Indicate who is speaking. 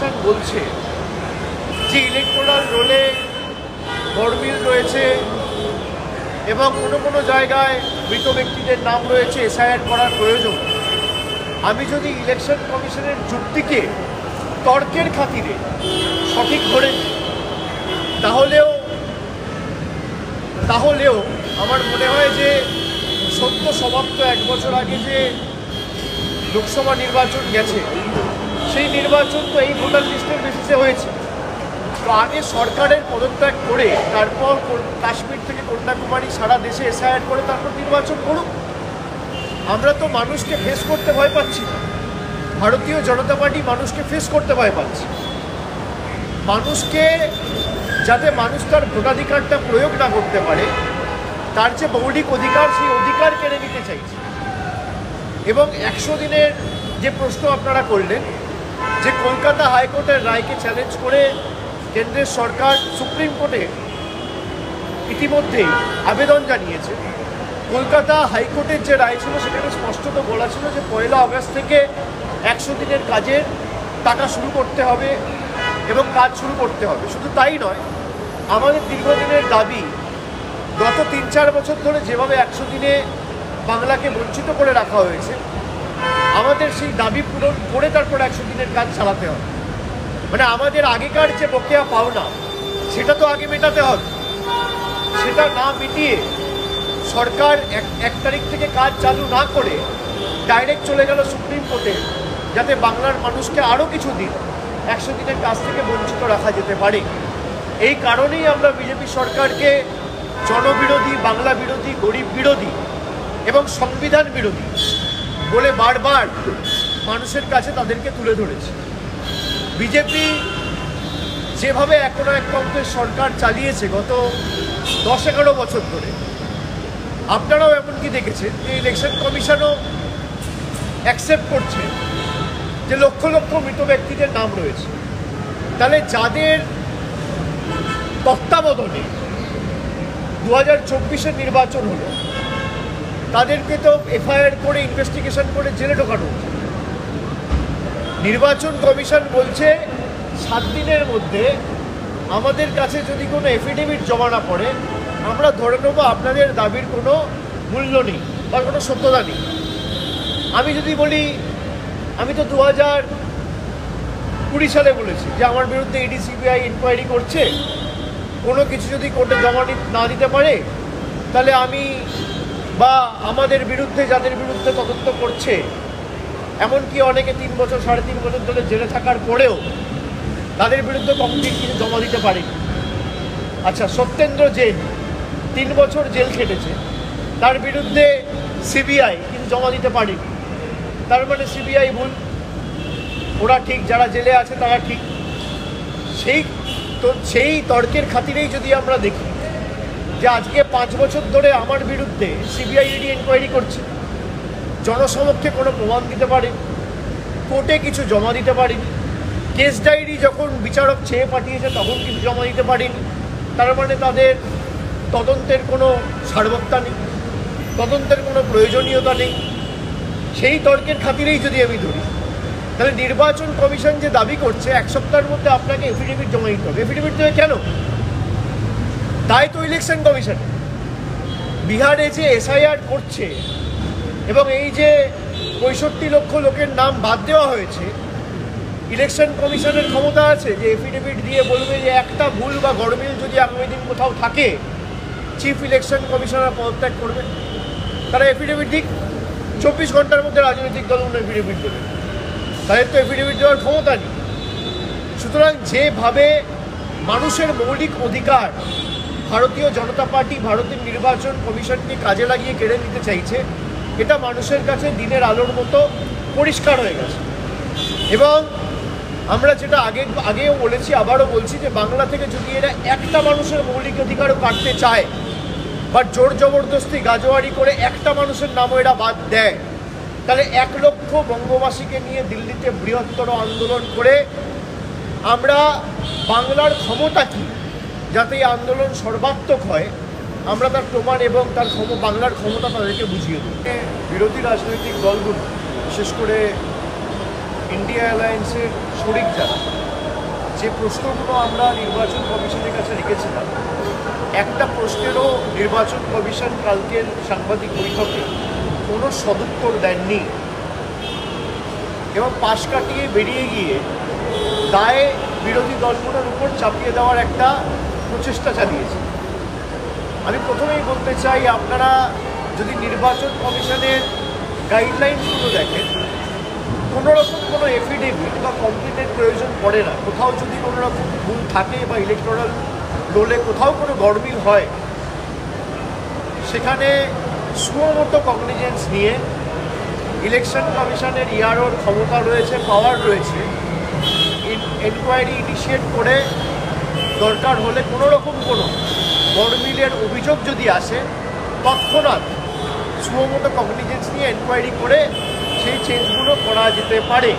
Speaker 1: Commission বলছে যে electoral রোলে গরমিল রয়েছে এবং কোনো কোনো জায়গায় মৃত ব্যক্তিদের নাম রয়েছে, এসআইআর করার প্রয়োজন। আমি যদি ইলেকশন কমিশনের যুক্তিকে তর্কের খাতিরে সঠিক ধরে তাহলেও আমার মনে হয় যে সদ্য সমাপ্ত 1 বছর আগে যে লোকসভা নির্বাচন গেছে, সেই নির্বাচন তো এই ভোটার লিস্টের বেসিসে হয়েছে। তো আগে সরকারের পদত্যাগ করে তারপর কাশ্মীর থেকে কন্যাকুমারী সারা দেশে এসআইআর করে তারপর নির্বাচন করুক। আমরা তো মানুষকে ফেস করতে ভয় পাচ্ছি না। ভারতীয় জনতা পার্টি মানুষকে ফেস করতে ভয় পাচ্ছে। মানুষকে যাতে মানুষ তার ভোটাধিকারটা প্রয়োগ না করতে পারে, তার যে মৌলিক অধিকার, সেই অধিকার কেড়ে নিতে চাইছে। এবং 100 দিনের যে প্রশ্ন আপনারা করলেন, যে কলকাতা হাইকোর্টের রায়কে চ্যালেঞ্জ করে কেন্দ্রের সরকার সুপ্রিম কোর্টে ইতিমধ্যেই আবেদন জানিয়েছে। কলকাতা হাইকোর্টের যে রায় ছিল সেখানে স্পষ্টত বলা ছিল যে 1 আগস্ট থেকে 100 দিনের কাজের টাকা শুরু করতে হবে এবং কাজ শুরু করতে হবে। শুধু তাই নয়, আমাদের দীর্ঘদিনের দাবি, গত 3-4 বছর ধরে যেভাবে 100 দিনে বাংলাকে বঞ্চিত করে রাখা হয়েছে, আমাদের সেই দাবি পূরণ করে তারপর 100 দিনের কাজ চালাতে হবে। মানে আমাদের আগেকার যে বকেয়া পাওনা, সেটা তো আগে মেটাতে হবে। সেটা না মিটিয়ে সরকার 1 তারিখ থেকে কাজ চালু না করে ডাইরেক্ট চলে গেল সুপ্রিম কোর্টে, যাতে বাংলার মানুষকে আরও কিছু দিন 100 দিনের কাজ থেকে বঞ্চিত রাখা যেতে পারে। এই কারণেই আমরা বিজেপি সরকারকে জনবিরোধী, বাংলা বিরোধী, গরিব বিরোধী এবং সংবিধান বিরোধী বলে বারবার মানুষের কাছে তাদেরকে তুলে ধরেছি। বিজেপি যেভাবে এখনো এক পক্ষের সরকার চালিয়েছে গত 10-11 বছর ধরে, আপনারাও এমনকি দেখেছেন যে ইলেকশন কমিশনও অ্যাকসেপ্ট করছে যে লক্ষ লক্ষ মৃত ব্যক্তিদের নাম রয়েছে। তাহলে যাদের তত্ত্বাবধানে 2024-এর নির্বাচন হলো, তাদেরকে তো এফআইআর করে ইনভেস্টিগেশন করে জেলে ঢোকানো হচ্ছে। নির্বাচন কমিশন বলছে 7 দিনের মধ্যে আমাদের কাছে যদি কোনো এফিডেভিট জমা না পড়ে, আমরা ধরে নেব আপনাদের দাবির কোনো মূল্য নেই বা কোনো সত্যতা নেই। আমি যদি বলি, আমি তো 2020 সালে বলেছি যে আমার বিরুদ্ধে ইডি সিবিআই ইনকোয়ারি করছে, কোনো কিছু যদি কোর্টে জমা না দিতে পারে, তাহলে আমি বা আমাদের বিরুদ্ধে যাদের বিরুদ্ধে তদন্ত করছে, এমনকি অনেকে 3 বছর 3.5 বছর ধরে জেলে থাকার পরেও তাদের বিরুদ্ধে কমপ্লিট কিছু জমা দিতে পারেনি। আচ্ছা, সত্যেন্দ্র জৈন 3 বছর জেল খেটেছে, তার বিরুদ্ধে সিবিআই কিন্তু জমা দিতে পারেনি। তার মানে সিবিআই ভুল, ওরা ঠিক, যারা জেলে আছে তারা ঠিক। সেই তর্কের খাতিরেই যদি আমরা দেখি যে আজকে 5 বছর ধরে আমার বিরুদ্ধে সিবিআই ইডি এনকোয়ারি করছে, জনসমক্ষে কোনো প্রমাণ দিতে পারে, কোর্টে কিছু জমা দিতে পারেনি, কেস ডায়েরি যখন বিচারক চেয়ে পাঠিয়েছে তখন কিছু জমা দিতে পারেনি। তার মানে তাদের তদন্তের কোনো সার্বত্তা নেই, তদন্তের কোনো প্রয়োজনীয়তা নেই। সেই তর্কের খাতিরেই যদি আমি ধরি, তাহলে নির্বাচন কমিশন যে দাবি করছে 1 সপ্তাহের মধ্যে আপনাকে এফিডেভিট জমা দিতে হবে, এফিডেভিট দেবে কেন? তাই তো ইলেকশন কমিশন বিহারে যে এসআইআর করছে এবং এই যে 65 লক্ষ লোকের নাম বাদ দেওয়া হয়েছে, ইলেকশন কমিশনের ক্ষমতা আছে যে এফিডেভিট দিয়ে বলবে যে একটা ভুল বা গরমিল যদি আগামী দিন কোথাও থাকে, চিফ ইলেকশন কমিশনার পদত্যাগ করবে। তারা এফিডেভিট দিক, 24 ঘন্টার মধ্যে রাজনৈতিক দলগুলো এফিডেভিট দেবে, তাদের তো এফিডেভিট দেওয়ার ক্ষমতা নেই। সুতরাং যেভাবে মানুষের মৌলিক অধিকার ভারতীয় জনতা পার্টি ভারতের নির্বাচন কমিশনকে কাজে লাগিয়ে কেড়ে নিতে চাইছে, এটা মানুষের কাছে দিনের আলোর মতো পরিষ্কার হয়ে গেছে। এবং আমরা যেটা আগেও বলেছি, আবারও বলছি, যে বাংলা থেকে যদি এরা একটা মানুষের মৌলিক অধিকারও কাটতে চায় বা জোর জবরদস্তি গাজোয়ারি করে একটা মানুষের নামও এরা বাদ দেয়, তাহলে 1 লক্ষ বঙ্গবাসীকে নিয়ে দিল্লিতে বৃহত্তর আন্দোলন করে আমরা বাংলার ক্ষমতা কী, যাতে এই আন্দোলন সর্বাত্মক হয়, আমরা তার প্রমাণ এবং তার বাংলার ক্ষমতা তাদেরকে বুঝিয়ে দেব। বিরোধী রাজনৈতিক দলগুলো, বিশেষ করে ইন্ডিয়া অ্যালায়েন্সের শরিক যারা, যে প্রশ্নগুলো আমরা নির্বাচন কমিশনের কাছে রেখেছিলাম, একটা প্রশ্নেরও নির্বাচন কমিশন কালকের সাংবাদিক বৈঠকে কোনো সদুত্তর দেননি এবং পাশ কাটিয়ে বেরিয়ে গিয়ে দায়ে বিরোধী দলগুলোর উপর চাপিয়ে দেওয়ার একটা প্রচেষ্টা চালিয়েছে। আমি প্রথমেই বলতে চাই, আপনারা যদি নির্বাচন কমিশনের গাইডলাইনসগুলো দেখেন, কোনোরকম কোনো এফিডেভিট বা কমপ্লেনের প্রয়োজন পড়ে না। কোথাও যদি কোনো রকম ভুল থাকে বা ইলেকটোরাল রোলে কোথাও কোনো গড়মিল হয়, সেখানে সুমোটো কগনিজেন্স নিয়ে ইলেকশন কমিশনের ইআরওর ক্ষমতা রয়েছে, পাওয়ার রয়েছে, এনকোয়ারি ইনিশিয়েট করে দরকার হলে কোনো রকম কোনো গড়মিলের অভিযোগ যদি আসে, তৎক্ষণাৎ সুমোটো কগনিজেন্স নিয়ে এনকোয়ারি করে সেই চেঞ্জগুলো করা যেতে পারে।